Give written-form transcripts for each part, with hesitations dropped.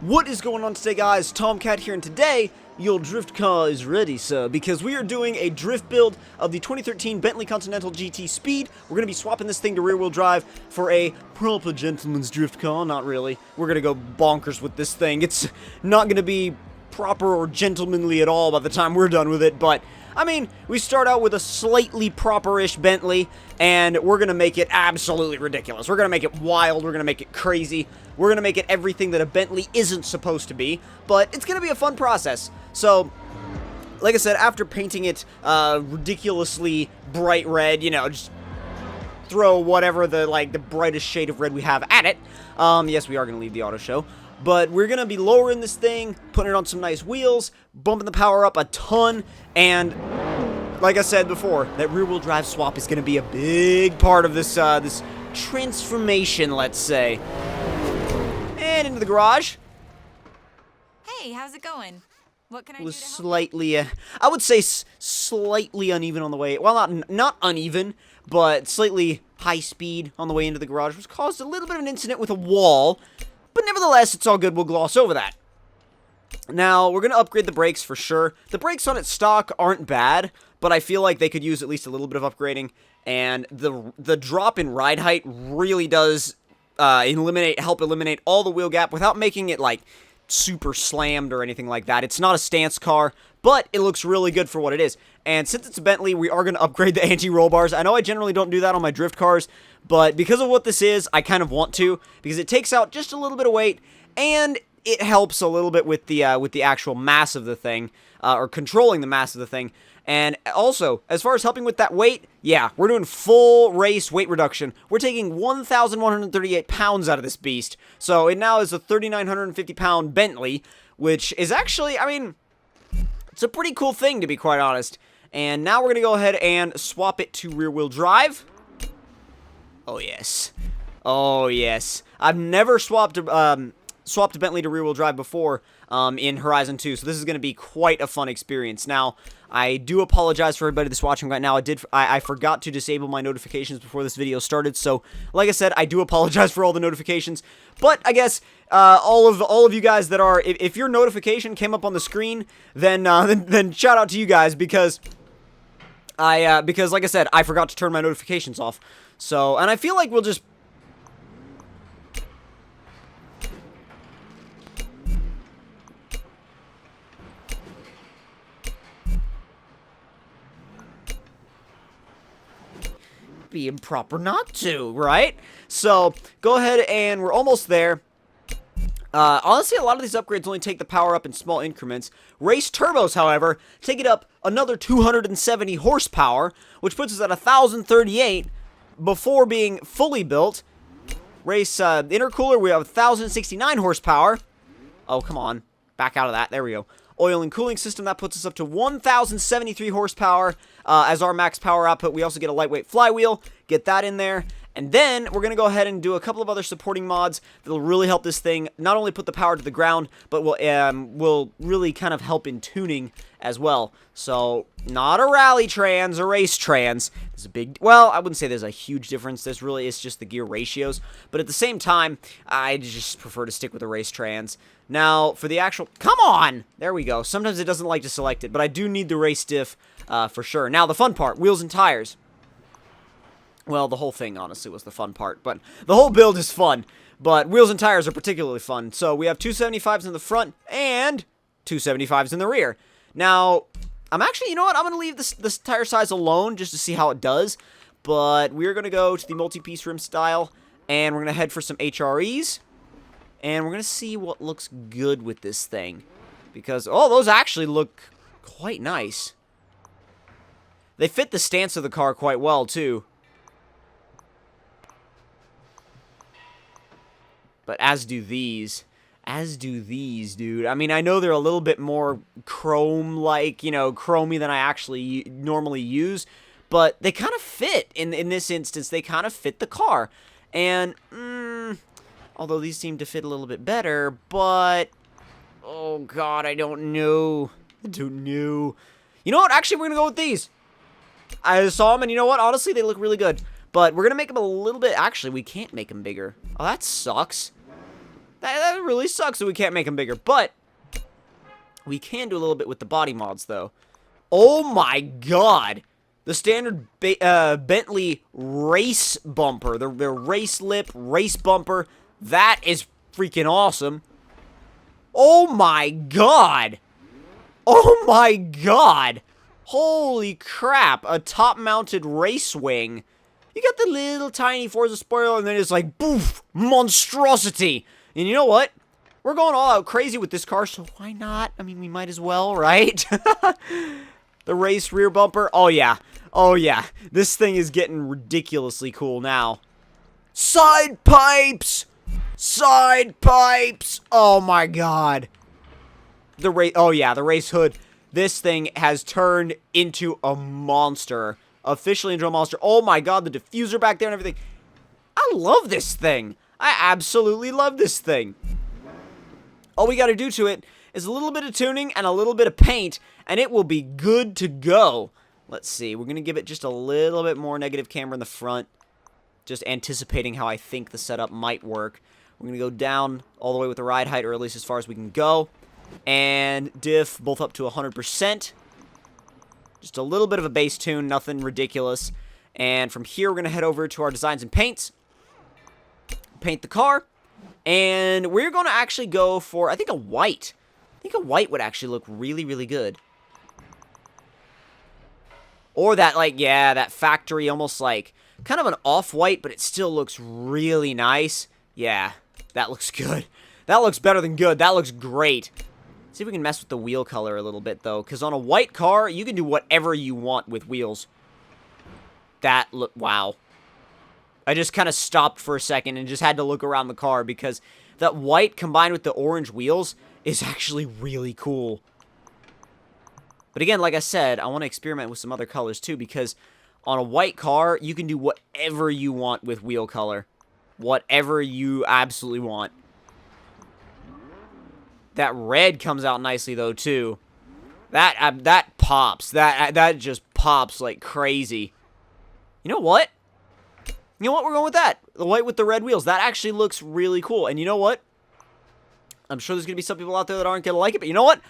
What is going on today, guys? Tomcat here, and today your drift car is ready, sir, because we are doing a drift build of the 2013 Bentley Continental GT Speed. We're going to be swapping this thing to rear-wheel drive for a proper gentleman's drift car. Not really. We're going to go bonkers with this thing. It's not going to be proper or gentlemanly at all by the time we're done with it, but I mean, we start out with a slightly proper-ish Bentley, and we're going to make it absolutely ridiculous. We're going to make it wild. We're going to make it crazy. We're going to make it everything that a Bentley isn't supposed to be, but it's going to be a fun process. So, like I said, after painting it ridiculously bright red, you know, just throw whatever the brightest shade of red we have at it. Yes, we are going to leave the auto show. But we're going to be lowering this thing, putting it on some nice wheels, bumping the power up a ton, and like I said before, that rear-wheel drive swap is going to be a big part of this this transformation, let's say. And into the garage. Hey, how's it going? What can I do Was to help? slightly, I would say slightly uneven on the way. Well, not uneven, but slightly high speed on the way into the garage, which caused a little bit of an incident with a wall. But nevertheless, it's all good. We'll gloss over that. Now, we're going to upgrade the brakes for sure. The brakes on its stock aren't bad, but I feel like they could use at least a little bit of upgrading. And the drop in ride height really does help eliminate all the wheel gap without making it, like, super slammed or anything like that. It's not a stance car, but it looks really good for what it is. And since it's a Bentley, we are going to upgrade the anti-roll bars. I know I generally don't do that on my drift cars, but because of what this is, I kind of want to, because it takes out just a little bit of weight, and it helps a little bit with the actual mass of the thing, or controlling the mass of the thing. And also, as far as helping with that weight, yeah, we're doing full race weight reduction. We're taking 1,138 pounds out of this beast. So it now is a 3,950 pound Bentley, which is actually, I mean, it's a pretty cool thing, to be quite honest. And now we're going to go ahead and swap it to rear-wheel drive. Oh, yes. Oh, yes. I've never swapped a Bentley to rear-wheel drive before in Horizon 2, so this is going to be quite a fun experience. Now, I do apologize for everybody that's watching right now. I forgot to disable my notifications before this video started, so like I said, I do apologize for all the notifications. But I guess all of you guys that are, if your notification came up on the screen, then shout out to you guys, because like I said, I forgot to turn my notifications off. So, and I feel like we'll just be improper not to, right? So, go ahead, and we're almost there. Honestly, a lot of these upgrades only take the power up in small increments. Race turbos, however, take it up another 270 horsepower, which puts us at 1,038 before being fully built. Race intercooler, we have 1,069 horsepower. Oh, come on. Back out of that. There we go. Oil and cooling system, that puts us up to 1,073 horsepower as our max power output. We also get a lightweight flywheel, get that in there. And then we're going to go ahead and do a couple of other supporting mods that will really help this thing not only put the power to the ground, but will really kind of help in tuning as well. So, not a rally trans, a race trans. There's a big, well, I wouldn't say there's a huge difference. This really is just the gear ratios. But at the same time, I just prefer to stick with the race trans. Now, for the actual, come on! There we go. Sometimes it doesn't like to select it, but I do need the race diff for sure. Now, the fun part, wheels and tires. Well, the whole thing, honestly, was the fun part, but the whole build is fun, but wheels and tires are particularly fun. So we have 275s in the front and 275s in the rear. Now, I'm actually, you know what, I'm going to leave this tire size alone just to see how it does, but we're going to go to the multi-piece rim style, and we're going to head for some HREs, and we're going to see what looks good with this thing, because, oh, those actually look quite nice. They fit the stance of the car quite well, too. But as do these. As do these, dude. I mean, I know they're a little bit more chrome-like, you know, chromey than I actually normally use. But they kind of fit. In this instance, they kind of fit the car. And, although these seem to fit a little bit better, but oh, God, I don't know. I don't know. You know what? Actually, we're going to go with these. I saw them, and you know what? Honestly, they look really good. But we're going to make them a little bit... Actually, we can't make them bigger. Oh, that sucks. That really sucks that we can't make them bigger, but we can do a little bit with the body mods, though. Oh my god! The standard Bentley race bumper, the race lip, race bumper, that is freaking awesome. Oh my god! Oh my god! Holy crap, a top-mounted race wing. You got the little tiny Forza spoiler, and then it's like, boof, monstrosity. And you know what? We're going all out crazy with this car, so why not? I mean, we might as well, right? The race rear bumper. Oh, yeah. Oh, yeah. This thing is getting ridiculously cool now. Side pipes! Side pipes! Oh, my God. Oh, yeah, the race hood. This thing has turned into a monster. Officially into a monster. Oh, my God, the diffuser back there and everything. I love this thing. I absolutely love this thing. All we got to do to it is a little bit of tuning and a little bit of paint, and it will be good to go. Let's see. We're going to give it just a little bit more negative camera in the front, just anticipating how I think the setup might work. We're going to go down all the way with the ride height, or at least as far as we can go, and diff both up to 100%. Just a little bit of a bass tune, nothing ridiculous. And from here, we're going to head over to our designs and paints. Paint the car. And we're going to actually go for, I think, a white. I think a white would actually look really, really good. Or that, like, yeah, that factory, almost like, kind of an off-white, but it still looks really nice. Yeah, that looks good. That looks better than good. That looks great. See if we can mess with the wheel color a little bit, though. Because on a white car, you can do whatever you want with wheels. Wow. I just kind of stopped for a second and just had to look around the car because that white combined with the orange wheels is actually really cool. But again, like I said, I want to experiment with some other colors too because on a white car, you can do whatever you want with wheel color. Whatever you absolutely want. That red comes out nicely though too. That pops. That just pops like crazy. You know what? You know what? We're going with that. The white with the red wheels. That actually looks really cool. And you know what? I'm sure there's going to be some people out there that aren't going to like it. But you know what?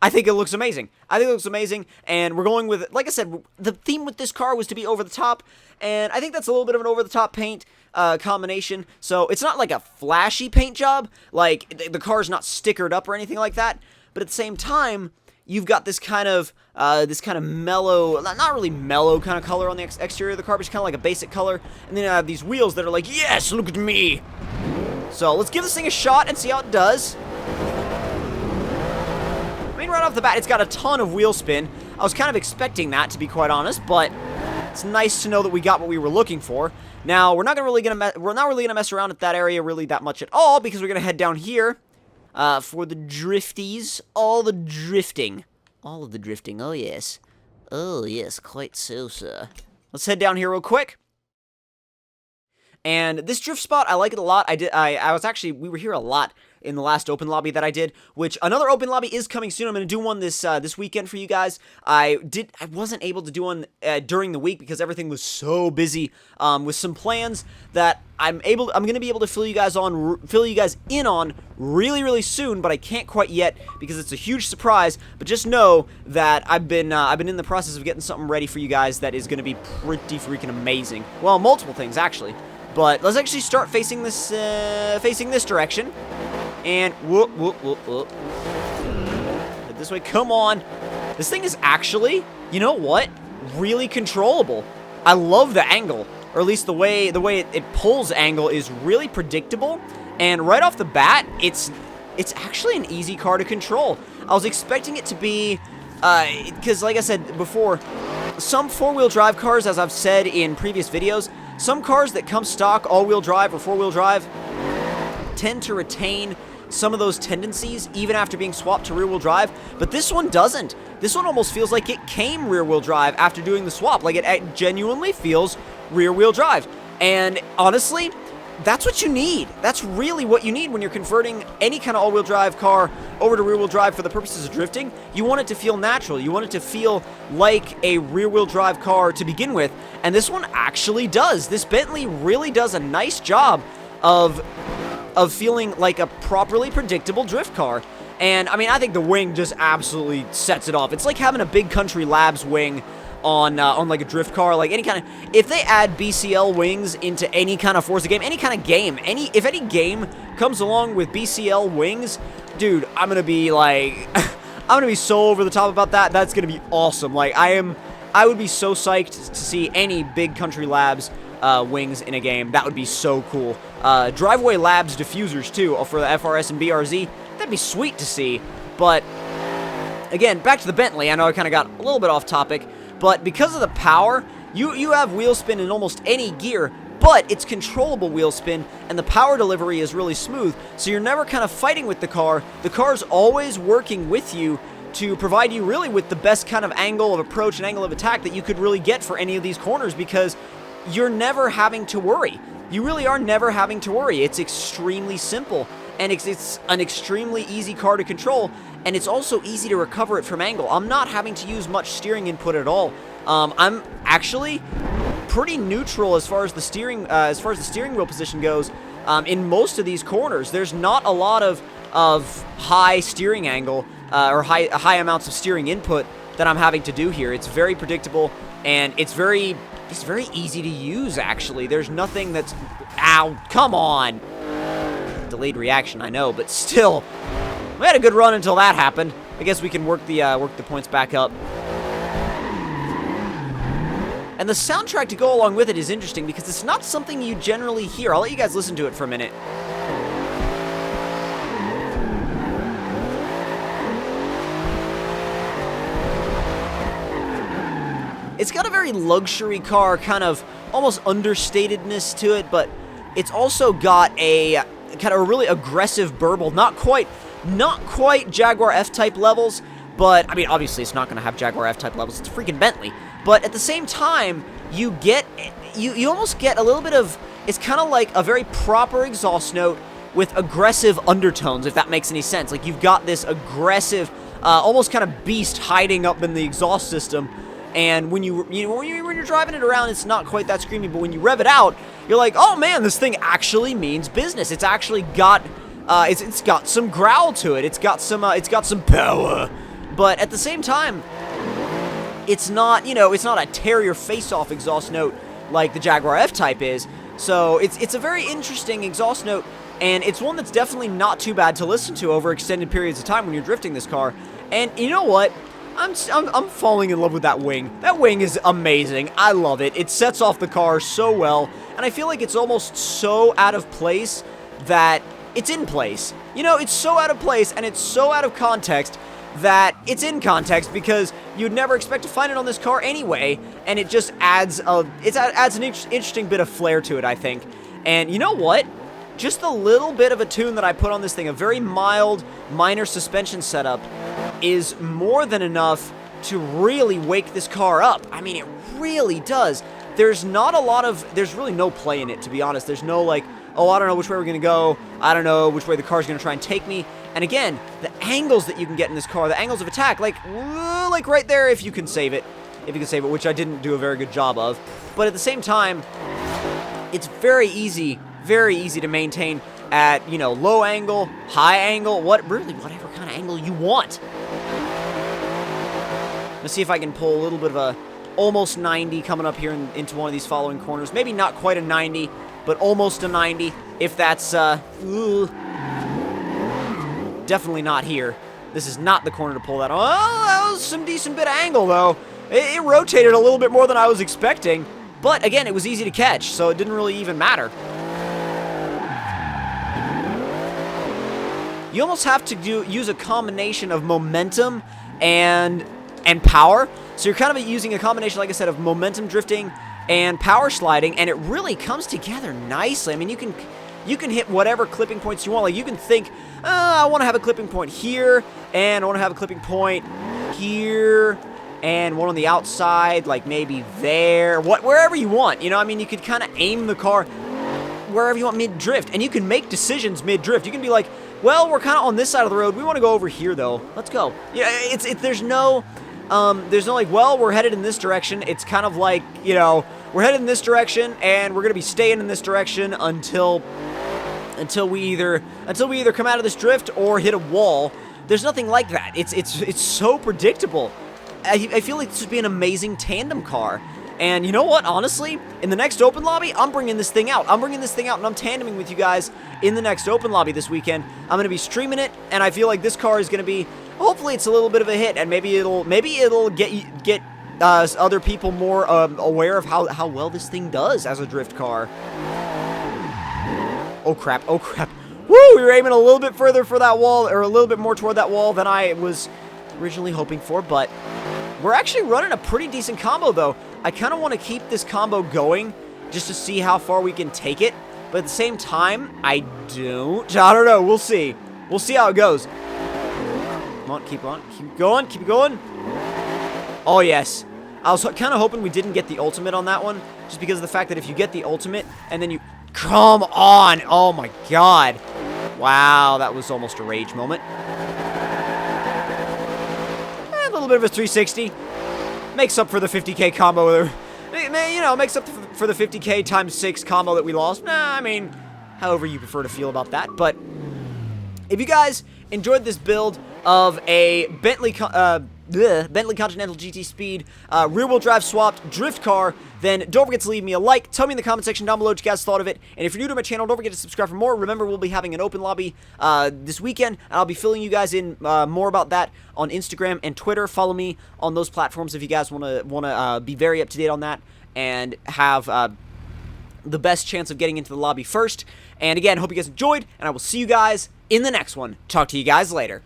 I think it looks amazing. I think it looks amazing. And we're going with, like I said, the theme with this car was to be over the top. And I think that's a little bit of an over the top paint combination. So it's not like a flashy paint job. Like the car's not stickered up or anything like that. But at the same time, you've got this kind of mellow, not really mellow kind of color on the exterior of the car, but just kind of like a basic color. And then I have these wheels that are like, yes, look at me. So let's give this thing a shot and see how it does. I mean, right off the bat, it's got a ton of wheel spin. I was kind of expecting that, to be quite honest, but it's nice to know that we got what we were looking for. Now, we're not really gonna mess around at that area really that much at all because we're gonna head down here. For the drifties, all the drifting. All of the drifting, oh yes. Oh yes, quite so, sir. Let's head down here real quick. And this drift spot, I like it a lot. We were here a lot in the last open lobby that I did, which another open lobby is coming soon. I'm going to do one this weekend for you guys. I wasn't able to do one during the week because everything was so busy with some plans that I'm going to be able to fill you guys in on really, really soon, but I can't quite yet because it's a huge surprise. But just know that I've been in the process of getting something ready for you guys that is going to be pretty freaking amazing. Well, multiple things actually. But let's actually start facing this direction. And whoop, whoop, whoop, whoop. Head this way, come on. This thing is actually, you know what? Really controllable. I love the angle, or at least the way it pulls angle is really predictable. And right off the bat, it's actually an easy car to control. I was expecting it to be, because like I said before, some four-wheel drive cars, as I've said in previous videos, some cars that come stock all-wheel drive or four-wheel drive tend to retain some of those tendencies even after being swapped to rear-wheel drive, but this one doesn't. This one almost feels like it came rear-wheel drive after doing the swap. Like it genuinely feels rear-wheel drive. And honestly, that's what you need. That's really what you need when you're converting any kind of all-wheel drive car over to rear-wheel drive for the purposes of drifting. You want it to feel natural. You want it to feel like a rear-wheel drive car to begin with, and this one actually does. This Bentley really does a nice job of of feeling like a properly predictable drift car. And, I mean, I think the wing just absolutely sets it off. It's like having a Big Country Labs wing on like a drift car, like any kind of, if they add BCL wings into any kind of Forza game, any kind of game, if any game comes along with BCL wings, dude, I'm gonna be like, I'm gonna be so over the top about that. That's gonna be awesome. Like, I would be so psyched to see any Big Country Labs wings in a game. That would be so cool. Driveway Labs diffusers too for the FRS and BRZ. That'd be sweet to see. But again, back to the Bentley. I know I kind of got a little bit off topic. But because of the power, you have wheel spin in almost any gear, but it's controllable wheel spin, and the power delivery is really smooth, so you're never kind of fighting with the car. The car's always working with you to provide you really with the best kind of angle of approach and angle of attack that you could really get for any of these corners, because you're never having to worry. You really are never having to worry. It's extremely simple, and it's an extremely easy car to control, and it's also easy to recover it from angle. I'm not having to use much steering input at all. I'm actually pretty neutral as far as the steering wheel position goes. In most of these corners, there's not a lot of high steering angle or high amounts of steering input that I'm having to do here. It's very predictable, and it's very easy to use. Actually, there's nothing that's, ow, come on. Delayed reaction, I know, but still. We had a good run until that happened. I guess we can work the points back up. And the soundtrack to go along with it is interesting because it's not something you generally hear. I'll let you guys listen to it for a minute. It's got a very luxury car, kind of almost understatedness to it, but it's also got a kind of a really aggressive burble, not quite Jaguar F-Type levels, but, I mean, obviously it's not going to have Jaguar F-Type levels, it's a freaking Bentley, but at the same time, you almost get a little bit of, it's kind of like a very proper exhaust note with aggressive undertones, if that makes any sense. Like, you've got this aggressive, almost kind of beast hiding up in the exhaust system, and when you're driving it around, it's not quite that screamy, but when you rev it out, you're like, oh man, this thing actually means business. It's actually got it's got some growl to it. It's got some power. But at the same time, it's not, it's not a tear your face off exhaust note like the Jaguar F-Type is. So it's a very interesting exhaust note, and it's one that's definitely not too bad to listen to over extended periods of time when you're drifting this car. And you know what? I'm falling in love with that wing. That wing is amazing. I love it. It sets off the car so well, and I feel like it's almost so out of place that it's in place. It's so out of place, and it's so out of context that it's in context, because you'd never expect to find it on this car anyway, and it just adds an interesting bit of flair to it, I think. And you know what? Just a little bit of a tune that I put on this thing, a very mild, minor suspension setup, is more than enough to really wake this car up. I mean, it really does. There's really no play in it, to be honest. There's no, like, oh, I don't know which way we're going to go. I don't know which way the car's going to try and take me. And again, the angles that you can get in this car, the angles of attack, like right there, if you can save it, which I didn't do a very good job of. But at the same time, it's very easy to maintain at, low angle, high angle, whatever kind of angle you want. Let's see if I can pull a little bit of a almost 90 coming up here into one of these following corners. Maybe not quite a 90, but almost a 90, if that's, definitely not here. This is not the corner to pull that. Oh, that was some decent bit of angle, though. It rotated a little bit more than I was expecting, but again, it was easy to catch, so it didn't really even matter. You almost have to use a combination of momentum and power. So you're kind of using a combination, like I said, of momentum drifting and power sliding, and it really comes together nicely. I mean, you can hit whatever clipping points you want. Like, you can think, I want to have a clipping point here, and I want to have a clipping point here, and one on the outside, like maybe there, wherever you want. I mean, you could kind of aim the car wherever you want mid-drift, and you can make decisions mid-drift. You can be like, well, we're kind of on this side of the road. We want to go over here, though. Let's go. Yeah, there's no like, well, we're headed in this direction. It's kind of like, we're headed in this direction, and we're going to be staying in this direction until until we either come out of this drift or hit a wall. There's nothing like that. It's so predictable. I feel like this would be an amazing tandem car. And you know what? Honestly, in the next open lobby, I'm bringing this thing out. And I'm tandeming with you guys in the next open lobby this weekend. I'm going to be streaming it, and I feel like this car is going to be, hopefully it's a little bit of a hit, and maybe it'll get other people more aware of how well this thing does as a drift car. Oh crap, oh crap. Woo, we were aiming a little bit further for that wall, or a little bit more toward that wall than I was originally hoping for, but we're actually running a pretty decent combo though. I kind of want to keep this combo going just to see how far we can take it, but at the same time, I don't know. We'll see. We'll see how it goes. Come on, keep going, keep going. Oh yes. I was kind of hoping we didn't get the ultimate on that one, just because of the fact that if you get the ultimate and then you... Come on! Oh my god. Wow, that was almost a rage moment. A little bit of a 360. Makes up for the 50k combo. You know, makes up for the 50k times 6 combo that we lost. Nah, I mean, however you prefer to feel about that. But if you guys enjoyed this build of a Bentley Continental GT Speed rear-wheel drive swapped drift car, then don't forget to leave me a like. Tell me in the comment section down below what you guys thought of it. And if you're new to my channel, don't forget to subscribe for more. Remember, we'll be having an open lobby this weekend, and I'll be filling you guys in more about that on Instagram and Twitter. Follow me on those platforms if you guys want to be very up to date on that and have the best chance of getting into the lobby first. And again, hope you guys enjoyed, and I will see you guys in the next one. Talk to you guys later.